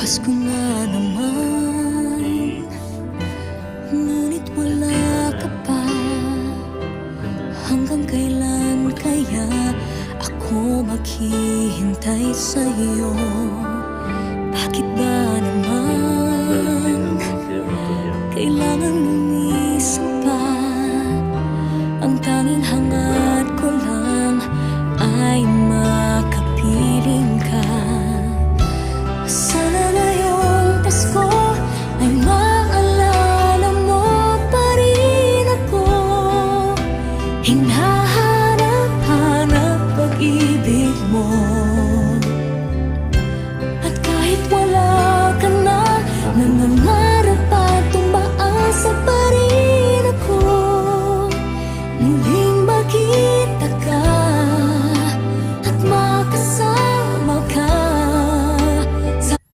Bukas ko na naman, ngunit wala ka pa. Hanggang kailan kaya ako maghihintay sa'yo?